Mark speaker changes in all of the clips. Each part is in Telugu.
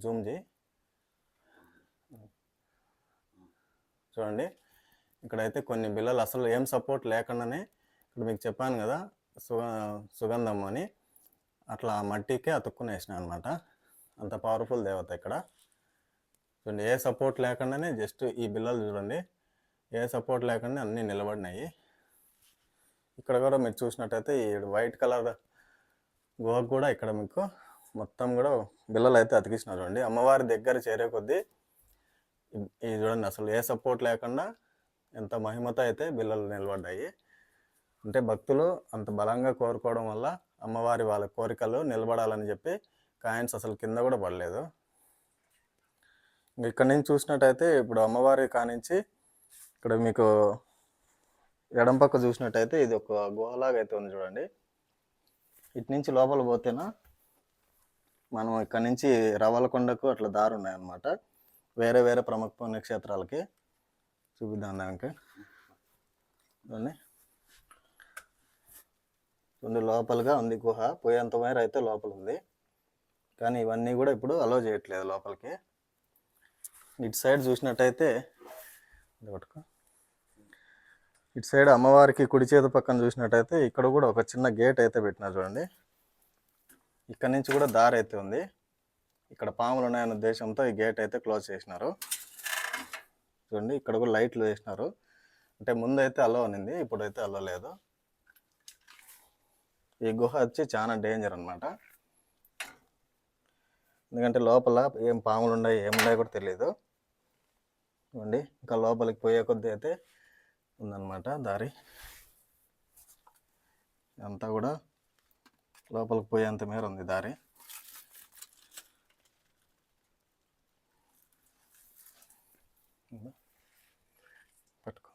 Speaker 1: జూమ్ చేయి. చూడండి ఇక్కడైతే కొన్ని బిళ్ళలు అసలు ఏం సపోర్ట్ లేకుండానే ఇక్కడ మీకు చెప్పాను కదా సుగంధం అని అట్లా మట్టికే అతుక్కుని వేసిన అనమాట. అంత పవర్ఫుల్ దేవత ఇక్కడ. చూడండి ఏ సపోర్ట్ లేకుండానే జస్ట్ ఈ బిళ్ళలు చూడండి ఏ సపోర్ట్ లేకుండా అన్నీ నిలబడినాయి. ఇక్కడ కూడా మీరు చూసినట్టయితే ఈ వైట్ కలర్ గుహకు కూడా ఇక్కడ మీకు మొత్తం కూడా బిళ్ళలు అయితే అతికిస్తున్నారు. చూడండి అమ్మవారి దగ్గర చేరే కొద్దీ ఇది చూడండి అసలు ఏ సపోర్ట్ లేకుండా ఎంత మహిమతో అయితే బిళ్ళలు నిలబడ్డాయి. అంటే భక్తులు అంత బలంగా కోరుకోవడం వల్ల అమ్మవారి వాళ్ళ కోరికలు నిలబడాలని చెప్పి కాయిన్స్ అసలు కింద కూడా పడలేదు. ఇక్కడ నుంచి చూసినట్టయితే ఇప్పుడు అమ్మవారి కానించి ఇక్కడ మీకు ఎడం పక్క చూసినట్టయితే ఇది ఒక గుహలాగా అయితే ఉంది చూడండి. ఇటు నుంచి లోపల పోతేనా మనం ఇక్కడ నుంచి రవ్వలకొండకు అట్లా దారి ఉన్నాయన్నమాట. వేరే వేరే ప్రముఖ పుణ్యక్షేత్రాలకి చూపిద్దాం దానికి. చూడండి లోపలగా ఉంది గుహ, పోయేంత మేర అయితే లోపల ఉంది. కానీ ఇవన్నీ కూడా ఇప్పుడు అలో చేయట్లేదు లోపలికి. ఇటు సైడ్ చూసినట్టయితే ఇటు సైడ్ అమ్మవారికి కుడి చేతి పక్కన చూసినట్టయితే ఇక్కడ కూడా ఒక చిన్న గేట్ అయితే పెట్టినారు చూడండి. ఇక్కడ నుంచి కూడా దారి అయితే ఉంది. ఇక్కడ పాములు ఉన్నాయన్న ఉద్దేశంతో ఈ గేట్ అయితే క్లోజ్ చేసినారు. చూడండి ఇక్కడ కూడా లైట్లు వేసినారు. అంటే ముందు అయితే అలో ఉన్నింది, ఇప్పుడైతే అలో లేదు. ఈ గుహ వచ్చి చాలా డేంజర్ అనమాట. ఎందుకంటే లోపల ఏం పాములు ఉన్నాయి ఏమున్నాయో కూడా తెలియదు. చూడండి ఇంకా లోపలికి పోయే కొద్దీ అయితే ఉందన్నమాట దారి. అంతా కూడా లోపలికి పోయేంత మేర ఉంది దారి. పట్టుకో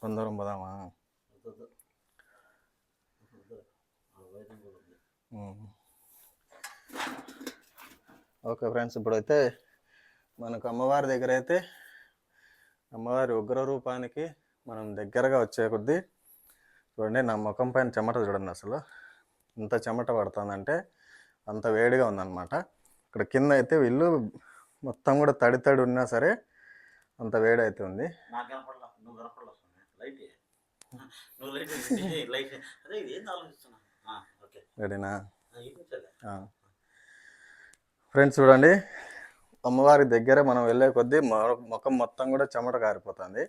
Speaker 1: కొందరం పోదామా? ఓకే ఫ్రెండ్స్, ఇప్పుడైతే మనకు అమ్మవారి దగ్గర అయితే అమ్మవారి ఉగ్ర రూపానికి మనం దగ్గరగా వచ్చే కొద్దీ చూడండి నా ముఖం పైన చెమట చూడండి. అసలు ఎంత చెమట పడుతుందంటే అంత వేడిగా ఉందన్నమాట. ఇక్కడ కింద అయితే వీళ్ళు మొత్తం కూడా తడి తడి ఉన్నా సరే అంత వేడి అయితే ఉంది. రెడీనా ఫ్రెండ్స్? చూడండి అమ్మవారి దగ్గర మనం వెళ్ళే కొద్దీ ముఖం మొత్తం కూడా చెమట కారిపోతుంది.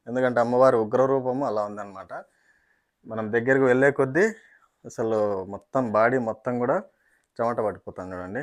Speaker 1: ఎందుకంటే అమ్మవారి ఉగ్ర రూపము అలా ఉందన్నమాట. మనం దగ్గరికి వెళ్ళే కొద్దీ అసలు మొత్తం బాడీ మొత్తం కూడా చెమట పట్టిపోతుంది చూడండి.